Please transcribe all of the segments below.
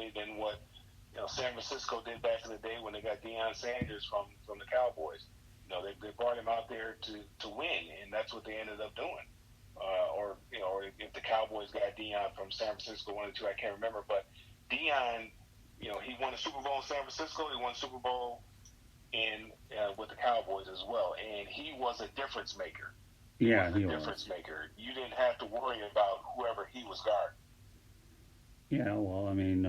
differently than what San Francisco did back in the day when they got Deion Sanders from the Cowboys. They brought him out there to win, and that's what they ended up doing. Or if the Cowboys got Deion from San Francisco, one or two, I can't remember. But Deion, he won a Super Bowl in San Francisco. He won a Super Bowl with the Cowboys as well, and he was a difference maker. Yeah, he was a difference maker. You didn't have to worry about whoever he was guarding. Yeah, well, I mean,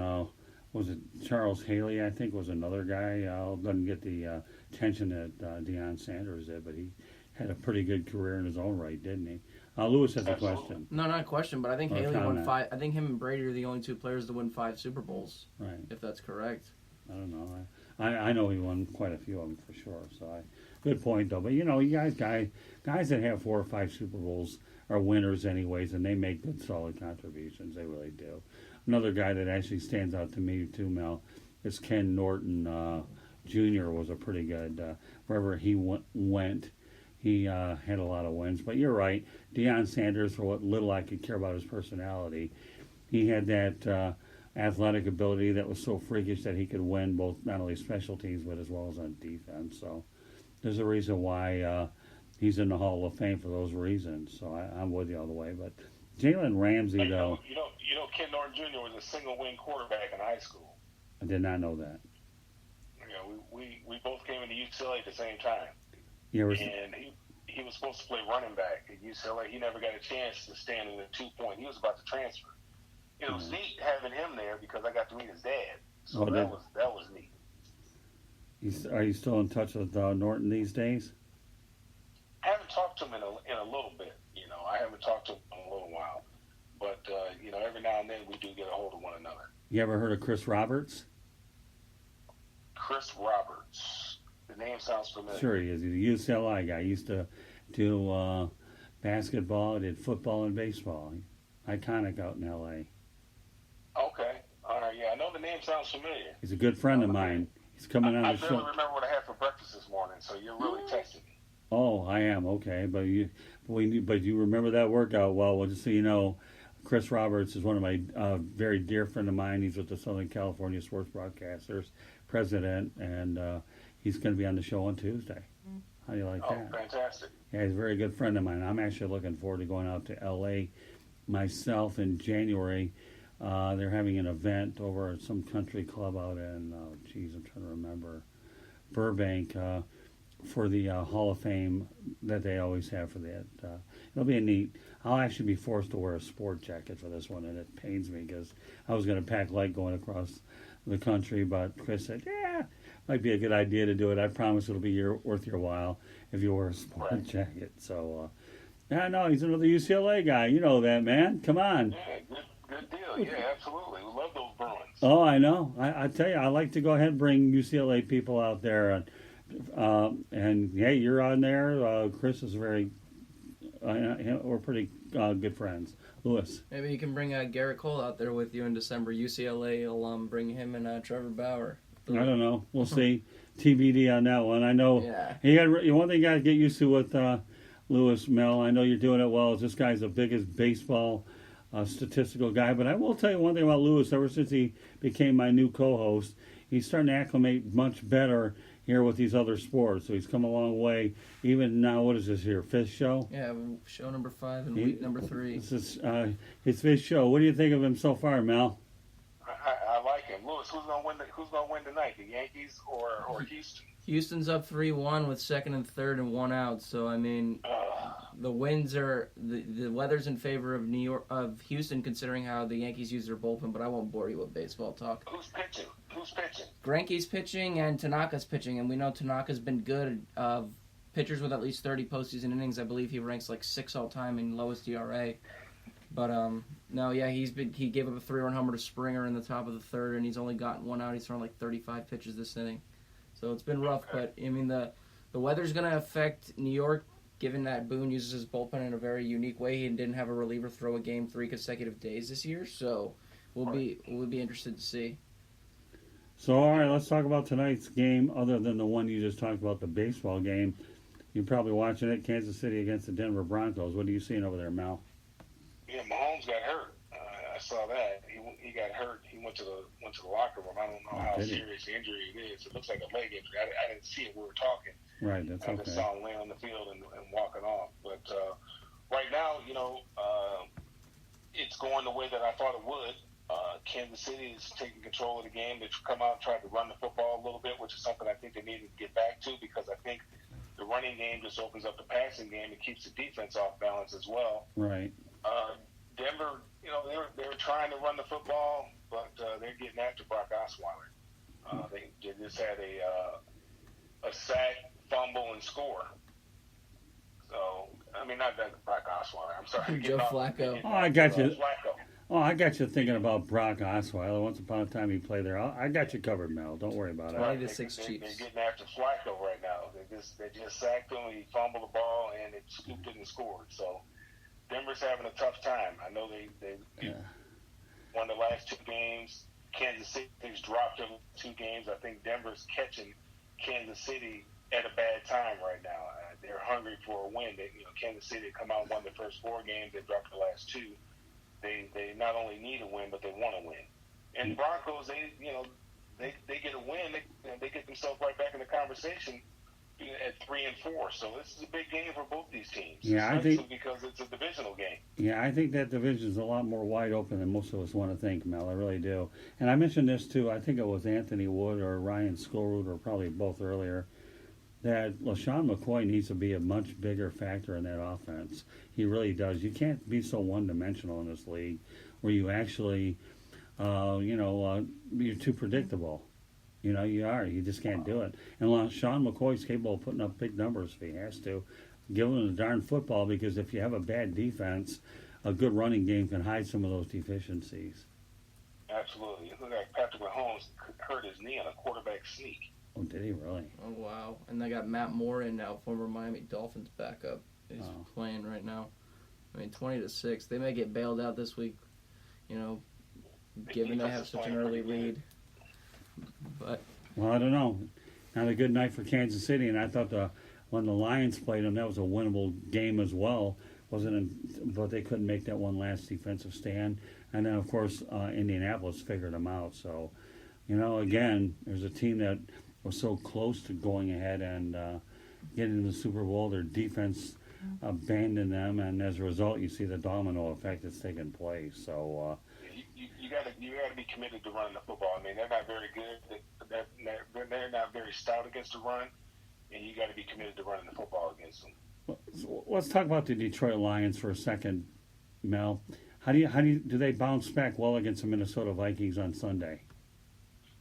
was it Charles Haley, I think, was another guy. Doesn't get the attention that Deion Sanders did, but he had a pretty good career in his own right, didn't he? Lewis has a question. No, not a question, but I think Haley won 5. I think him and Brady are the only 2 players to win 5 Super Bowls. Right. If that's correct. I don't know. I know he won quite a few of them for sure. So good point though. But you guys that have 4 or 5 Super Bowls are winners anyways, and they make good solid contributions. They really do. Another guy that actually stands out to me too, Mel, is Ken Norton Jr. was a pretty good wherever he went. He had a lot of wins. But you're right. Deion Sanders, for what little I could care about his personality, he had that athletic ability that was so freakish that he could win both not only special teams but as well as on defense. So there's a reason why he's in the Hall of Fame for those reasons. So I'm with you all the way. But Jalen Ramsey, though. Ken Norton Jr. was a single-wing quarterback in high school. I did not know that. We both came into UCLA at the same time. And he was supposed to play running back at UCLA. He never got a chance to stand in the 2-point. He was about to transfer. It was neat having him there because I got to meet his dad. So that was neat. Are you still in touch with Norton these days? I haven't talked to him in a little bit. I haven't talked to him in a little while. But, every now and then we do get a hold of one another. You ever heard of Chris Roberts? Chris Roberts. The name sounds familiar. Sure he is. He's a UCLA guy. He used to do basketball, did football and baseball. Iconic out in L.A. Okay. All right. Yeah, I know the name sounds familiar. He's a good friend of mine. He's coming on the show. I barely remember what I had for breakfast this morning, so you're really testing me. Oh, I am. Okay. But you remember that workout well. Just so you know, Chris Roberts is one of my very dear friend of mine. He's with the Southern California Sports Broadcasters president, and he's going to be on the show on Tuesday. How do you like that? Oh, fantastic. Yeah, he's a very good friend of mine. I'm actually looking forward to going out to L.A. myself in January. They're having an event over at some country club out in, I'm trying to remember, Burbank, for the Hall of Fame that they always have for that. It'll be a neat. I'll actually be forced to wear a sport jacket for this one, and it pains me because I was going to pack light going across the country, but Chris said, yeah, might be a good idea to do it. I promise it'll be worth your while if you wear a sport jacket. So, no, he's another UCLA guy. You know that, man. Come on. Yeah, good deal. Yeah, absolutely. We love those Bruins. Oh, I know. I tell you, I like to go ahead and bring UCLA people out there. And hey, you're on there. Chris is we're pretty good friends. Lewis. Maybe you can bring Garrett Cole out there with you in December. UCLA alum. Bring him and Trevor Bauer. I don't know. We'll see. TBD on that one. I know. Yeah. One thing you got to get used to with Lewis, Mel. I know you're doing it well. This guy's the biggest baseball statistical guy. But I will tell you one thing about Lewis. Ever since he became my new co-host, he's starting to acclimate much better here with these other sports. So he's come a long way. Even now, what is this here? 5th show? Yeah, show number 5 and week number 3. This is his 5th show. What do you think of him so far, Mel? I like him. Lewis, who's gonna win tonight? The Yankees or Houston? Houston's up 3-1 with 2nd and 3rd and 1 out. So I mean, the winds are the weather's in favor of Houston, considering how the Yankees use their bullpen. But I won't bore you with baseball talk. Who's pitching? Greinke's pitching and Tanaka's pitching, and we know Tanaka's been good. Pitchers with at least 30 postseason innings, I believe he ranks like 6 all time in lowest ERA. But no, yeah, he gave up a 3-run homer to Springer in the top of the 3rd, and he's only gotten 1 out. He's thrown like 35 pitches this inning, so it's been rough. But I mean, the weather's going to affect New York, given that Boone uses his bullpen in a very unique way. He didn't have a reliever throw a game 3 consecutive days this year, so we'll be interested to see. So, all right, let's talk about tonight's game, other than the one you just talked about, the baseball game. You're probably watching it, Kansas City against the Denver Broncos. What are you seeing over there, Mal? Yeah, Mahomes got hurt. I saw that. He got hurt. He went to the locker room. I don't know how serious the injury it is. It looks like a leg injury. I didn't see it. We were talking. Right, that's okay. I just saw him laying on the field and walking off. But right now, it's going the way that I thought it would. Kansas City is taking control of the game. They've come out and tried to run the football a little bit, which is something I think they needed to get back to, because I think the running game just opens up the passing game and keeps the defense off balance as well. Right. Denver, they were trying to run the football, but they're getting after Brock Osweiler. They just had a sack, fumble, and score. So, I mean, not Brock Osweiler. I'm sorry. Joe Flacco. Oh, I got you. Oh, I got you thinking about Brock Osweiler. Once upon a time he played there. I got you covered, Mel. Don't worry about it. Right, the six Chiefs. They're getting after Flacco right now. They just sacked him. He fumbled the ball, and it scooped it and scored. So Denver's having a tough time. I know they won the last two games. Kansas City's dropped them 2 games. I think Denver's catching Kansas City at a bad time right now. They're hungry for a win. Kansas City come out and won the first 4 games. They dropped the last 2. They not only need a win, but they want to win. And Broncos, they get a win, they get themselves right back in the conversation at 3 and 4. So this is a big game for both these teams. Yeah, I think because it's a divisional game. Yeah, I think that division is a lot more wide open than most of us want to think, Mel. I really do. And I mentioned this too. I think it was Anthony Wood or Ryan Skolroot, or probably both earlier, that LaShawn McCoy needs to be a much bigger factor in that offense. He really does. You can't be so one-dimensional in this league where you actually, you're too predictable. You are. You just can't do it. And LaShawn McCoy's capable of putting up big numbers if he has to. Give him the darn football, because if you have a bad defense, a good running game can hide some of those deficiencies. Absolutely. It looked like Patrick Mahomes hurt his knee on a quarterback sneak. Oh, did he really? Oh, wow. And they got Matt Moore in now, former Miami Dolphins backup. He's playing right now. 20-6. They may get bailed out this week, given they have such an early lead. But well, I don't know. Not a good night for Kansas City, and I thought when the Lions played them, that was a winnable game as well. But they couldn't make that one last defensive stand. And then, of course, Indianapolis figured them out. So, again, there's a team that was so close to going ahead and getting to the Super Bowl. Their defense abandoned them, and as a result, you see the domino effect that's taking place. So you got to be committed to running the football. I mean, they're not very good. They're not very stout against the run, and you got to be committed to running the football against them. Let's talk about the Detroit Lions for a second, Mel. How do they bounce back well against the Minnesota Vikings on Sunday?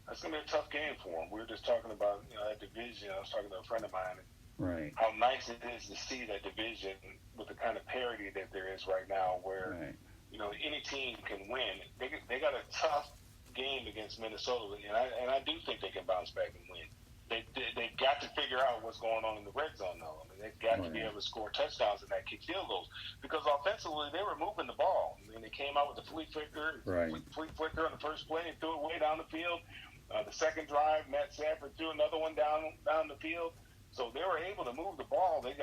That's going to be a tough game for them. We were just talking about that division. I was talking to a friend of mine. Right. How nice it is to see that division with the kind of parity that there is right now, where any team can win. They got a tough game against Minnesota, and I do think they can bounce back and win. They've got to figure out what's going on in the red zone, though. I mean, they've got to be able to score touchdowns and not kick field goals, because offensively they were moving the ball. I mean, they came out with the flea flicker on the first play and threw it way down the field. The second drive, Matt Stafford threw another one down the field. So they were able to move the ball. Their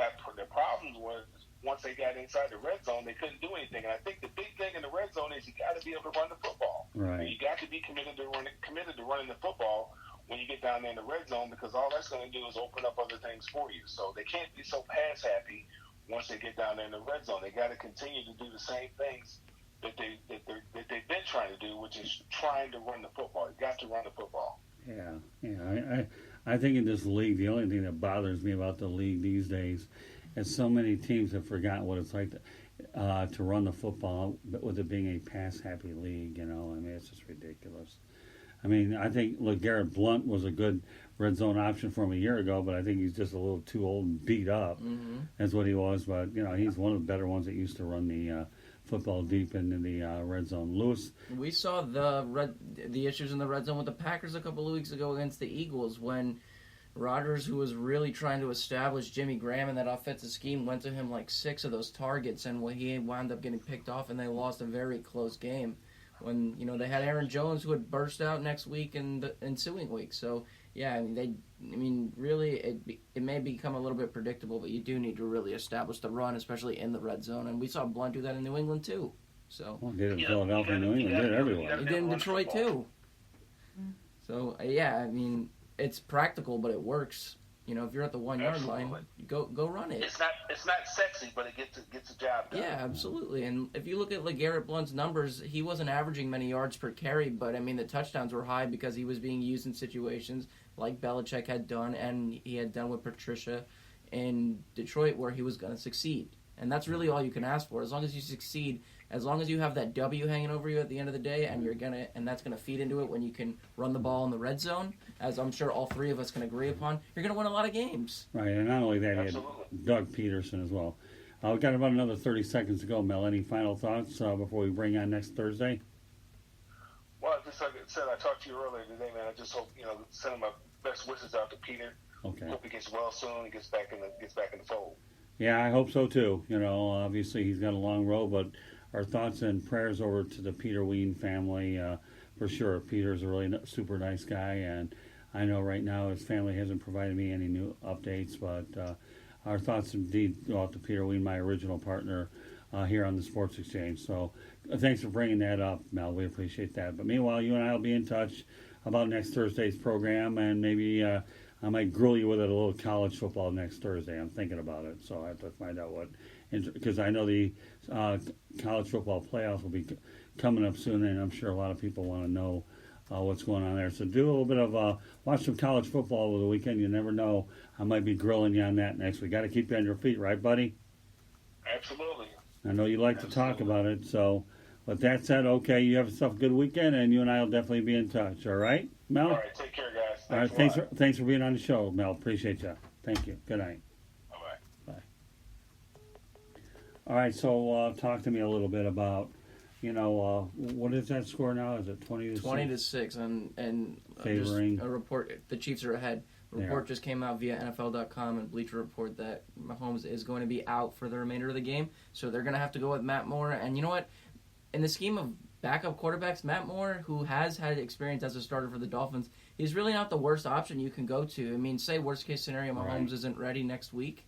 problems were once they got inside the red zone, they couldn't do anything. And I think the big thing in the red zone is you got to be able to run the football. Right. You got to be committed to running the football when you get down there in the red zone, because all that's going to do is open up other things for you. So they can't be so pass happy once they get down there in the red zone. They got to continue to do the same things that they've been trying to do, which is trying to run the football. You got to run the football. Yeah. I think in this league, the only thing that bothers me about the league these days is so many teams have forgotten what it's like to run the football, but with it being a pass-happy league, I mean, it's just ridiculous. I mean, I think Garrett Blount was a good red zone option for him a year ago, but I think he's just a little too old and beat up. Mm-hmm. That's what he was. But, he's one of the better ones that used to run the football deep into the red zone. Lewis? We saw the issues in the red zone with the Packers a couple of weeks ago against the Eagles, when Rodgers, who was really trying to establish Jimmy Graham in that offensive scheme, went to him like 6 of those targets, and he wound up getting picked off, and they lost a very close game. When they had Aaron Jones, who had burst out next week and the ensuing week. So yeah, really, it may become a little bit predictable, but you do need to really establish the run, especially in the red zone. And we saw Blunt do that in New England too. So Well, did it in Philadelphia, New England, did it everywhere. he did in Detroit too. So yeah, I mean, it's practical, but it works. You know, if you're at the 1 yard line, go run it. It's not sexy, but it gets the job done. Yeah, absolutely. And if you look at LeGarrette Blount's numbers, he wasn't averaging many yards per carry, but I mean the touchdowns were high because he was being used in situations like Belichick had done, and he had done with Patricia in Detroit, where he was going to succeed. And that's really all you can ask for. As long as you succeed, as long as you have that W hanging over you at the end of the day, and that's gonna feed into it when you can run the ball in the red zone, as I'm sure all three of us can agree upon, you're gonna win a lot of games. Right, and not only that, he had Doug Peterson as well. We've got about another 30 seconds to go, Mel. Any final thoughts before we bring on next Thursday? Well, just like I said, I talked to you earlier today, man. I just hope, send my best wishes out to Peter. Okay. Hope he gets well soon and gets back in the fold. Yeah, I hope so too. Obviously he's got a long road, but our thoughts and prayers over to the Peter Ween family, for sure. Peter's a really super nice guy, and I know right now his family hasn't provided me any new updates, but our thoughts indeed go out to Peter Ween, my original partner here on the Sports Exchange. So thanks for bringing that up, Mel. We appreciate that. But meanwhile, you and I will be in touch about next Thursday's program, and maybe I might grill you with it a little college football next Thursday. I'm thinking about it, so I have to find out because I know the college football playoffs will be coming up soon, and I'm sure a lot of people want to know what's going on there. So do a little bit of watch some college football over the weekend. You never know. I might be grilling you on that next. We got to keep you on your feet, right, buddy? Absolutely. I know you like to talk about it. So, with that said, okay, you have yourself a good weekend, and you and I will definitely be in touch. All right, Mel? All right, take care, guys. All right, thanks for being on the show, Mel. Appreciate you. Thank you. Good night. Bye-bye. Bye. All right, so talk to me a little bit about, what is that score now? Is it 20 to 6? 20 to 6, and favoring just a report. The Chiefs are ahead. A report just came out via NFL.com and Bleacher Report that Mahomes is going to be out for the remainder of the game, so they're going to have to go with Matt Moore. And you know what? In the scheme of backup quarterbacks, Matt Moore, who has had experience as a starter for the Dolphins, he's really not the worst option you can go to. I mean, say worst case scenario, Mahomes isn't ready next week.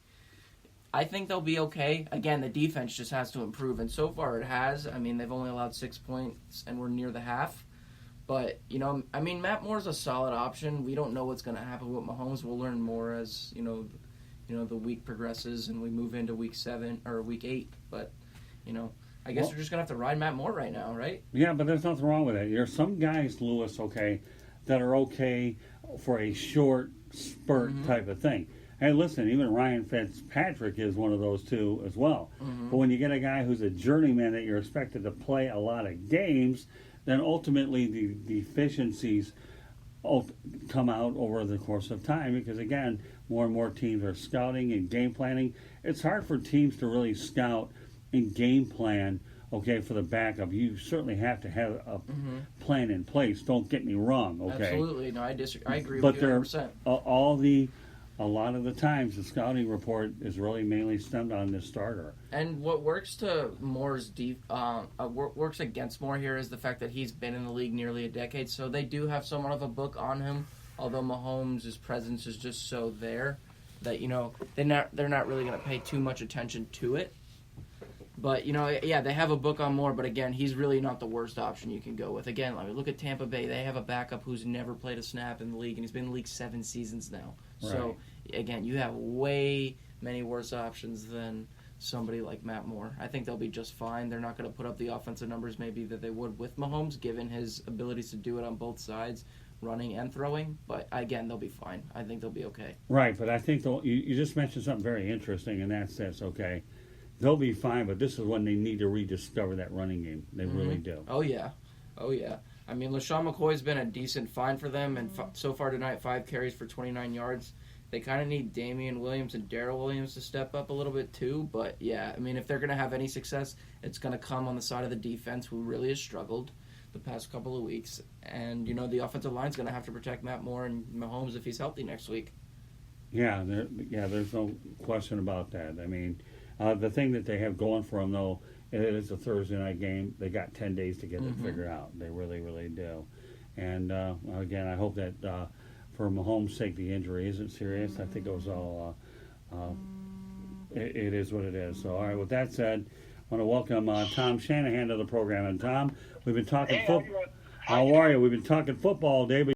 I think they'll be okay. Again, the defense just has to improve, and so far it has. I mean, they've only allowed 6 points, and we're near the half. But, Matt Moore's a solid option. We don't know what's going to happen with Mahomes. We'll learn more as, the week progresses and we move into week 7 or week 8. But, I guess we're just going to have to ride Matt Moore right now, right? Yeah, but there's nothing wrong with it. There's some guys, Lewis, that are okay for a short spurt type of thing. Hey, listen, even Ryan Fitzpatrick is one of those two as well. But when you get a guy who's a journeyman that you're expected to play a lot of games, then ultimately the deficiencies come out over the course of time because, again, more and more teams are scouting and game planning. It's hard for teams to really scout and game plan, for the backup. You certainly have to have a plan in place. Don't get me wrong, okay? Absolutely. No, I disagree. I agree with you 100%. A lot of the times, the scouting report is really mainly stemmed on this starter. And what works to Moore's works against Moore here is the fact that he's been in the league nearly a decade, so they do have somewhat of a book on him. Although Mahomes' presence is just so there that they're not really going to pay too much attention to it. But they have a book on Moore, but again, he's really not the worst option you can go with. Again, look at Tampa Bay; they have a backup who's never played a snap in the league, and he's been in the league 7 seasons now. Right. So again, you have way many worse options than somebody like Matt Moore. I think they'll be just fine. They're not going to put up the offensive numbers maybe that they would with Mahomes, given his abilities to do it on both sides, running and throwing. But again, they'll be fine. I think they'll be okay. Right, but I think you just mentioned something very interesting, and that's they'll be fine, but this is when they need to rediscover that running game. They really do. Oh, yeah. I mean, LaShawn McCoy's been a decent find for them, and so far tonight, 5 carries for 29 yards. They kind of need Damian Williams and Darrell Williams to step up a little bit too, but yeah, I mean, if they're going to have any success, it's going to come on the side of the defense, who really has struggled the past couple of weeks. And, the offensive line's going to have to protect Matt Moore and Mahomes if he's healthy next week. Yeah, there's no question about that. I mean, the thing that they have going for them, though, it is a Thursday night game. They got 10 days to get it figured out. They really, really do. And, again, I hope that for Mahomes' sake, the injury isn't serious. I think it was all, it is what it is. So, all right, with that said, want to welcome Tom Shanahan to the program. And Tom, we've been talking Hey, football. How are you? We've been talking football all day, but